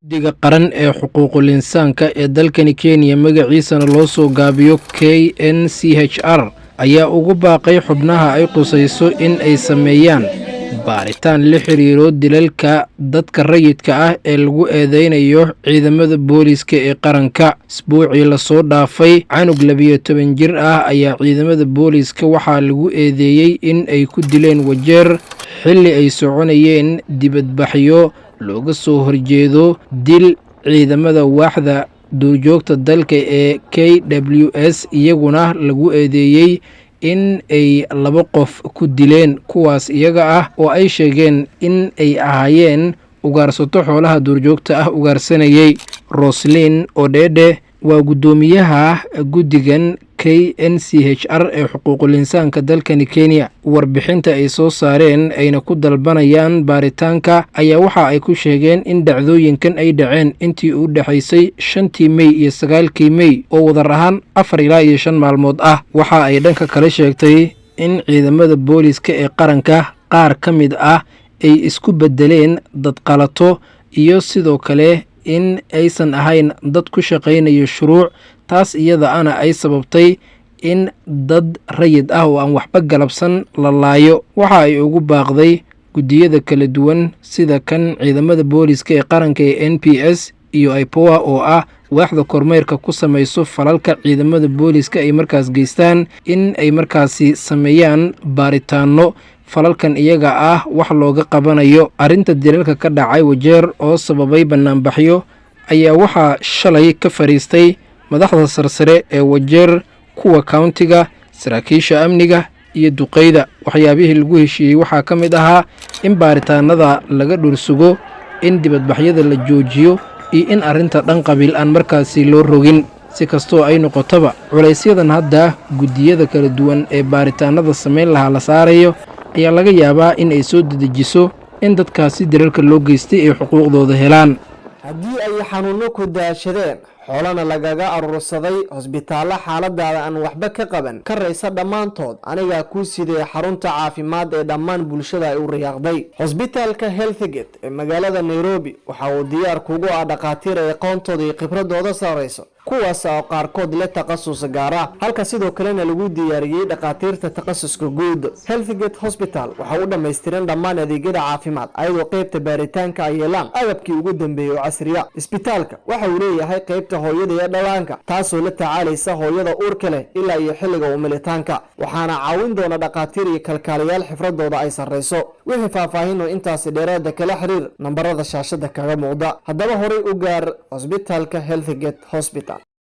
Guddiga Qaran ee Xuquuqul Insaanka ee dalkani Kenya magaciisana loo soo gaabiyo KNCHR ayaa ugu baaqay xubnaha ay qusayso in ay sameeyaan baaritaan la xiriiro dilalka dadka rayidka ah ee lagu eedeynayo ciidamada booliiska ee qaranka. Isbuucii la soo dhaafay, canug 12 jir ah ayaa ciidamada booliiska waxaa lagu eedeeyey in ay ku dileen Wajeer xilli ay soconayeen dibadbaxyo looga soo horjeedo dil ciidamada waaxda duurjoogta dalka ee KWS iyaguna lagu eedeeyey in ay 2 qof ku dileen kuwaas iyaga ah oo ay sheegeen in ay ahaayeen ugaarsato xoolaha duurjoogta ah ugaarsanayay. Roslyn Odede waa guddoomiyaha guddigan KNCHR ee xuquuqul insaanka dalkani Kenya. Warbixinta ay soo saareen ayna ku dalbanayaan baaritaanka ayaa waxa ay ku sheegeen in dhacdooyinkan ay dhaceen intii u dhaxaysay 5 May iyo 9 May oo wadar ahaan 4 ilaa 5 maalmood ah. Waxa ay dhanka kale sheegtay in ciidamada booliiska ee qaranka qaar ka mid ah ay isku bedeleen dad qalato iyo sidoo kale in aysan ahayn dad ku shaqaynayo shuruuc, taas iyada ana ay sababtay in dad rayid ah oo aan waxba galabsan la laayo. Waxa ay ugu baaqday guddiyada kala duwan sida kan ciidamada booliiska ee qaranka ee NPS iyo IPOA oo ah waaxda kormeerka ku samayso falalka ciidamada booliiska ay markaas geystaan in ay markaasi sameeyaan baaritaano falalkan iyaga ah wax looga qabanayo. Arrinta dilalka ka dhacay Wajeer oo sababay banaanbaxyo ayaa waxaa shalay ka fariistay madaxda sarsare ee Wajeer, kuwa countiga, saraakiisha amniga iyo duqeyda. Waxyaabihii lagu heshiiyey waxaa ka mid ahaa in baaritaanada laga dhursugo, in dibadbaxyada la joojiyo iyo in arrinta dhan qabiil aan markaasi loo rogin. Si kastoo ay noqotaba, culaysyadan hadda guddiyada kala duwan ee baaritaanada sameyn lahaa la saarayo ayaa laga yaabaa in ay soo dedejiso in dadkaasi dilalka loo geystay ay xuquuqdooda helaan. haddii ay xanuuno ku daashadeen xoolana lagaga urursaday hosbitaallo xaaladaada aan waxba ka qaban ka raysa dhammaantood anigaa kuu sidee xarunta caafimaad ee dhammaan bulshada ay u riyaaqday. hosbitaalka Healthgate ee magaalada Nairobi waxa uu diyaar kugu ah dhaqaatiir ay aqoontooda iyo khibradooda sareyso, kuwaas oo qaarkood leh takhasus gaar ah, halka sidoo kalena lagu diyaariyey dhaqaatiirta takhasuska guud. Healthgate Hospital waxa uu dhammaystiran dhammaan adeegyada caafimaad ayadoo qaybta baaritaanka ay yeelaan agabkii ugu dambeeyay oo casri ah. Isbitaalka waxa uu leeyahay qaybta hooyada iyo dhallaanka taasoo la tacaalaysa hooyada uurka leh ilaa iyo xilliga umilitaanka, waxaana caawin doona dhaqaatiir iyo kalkaaliyaal xirfadooda ay sareyso. wixii faahfaahin oo intaasi dheeraada kala xiriir nambarada shaashada kaga muuqda. haddaba horay u gaar hosbitaalka Healthgate Hospital.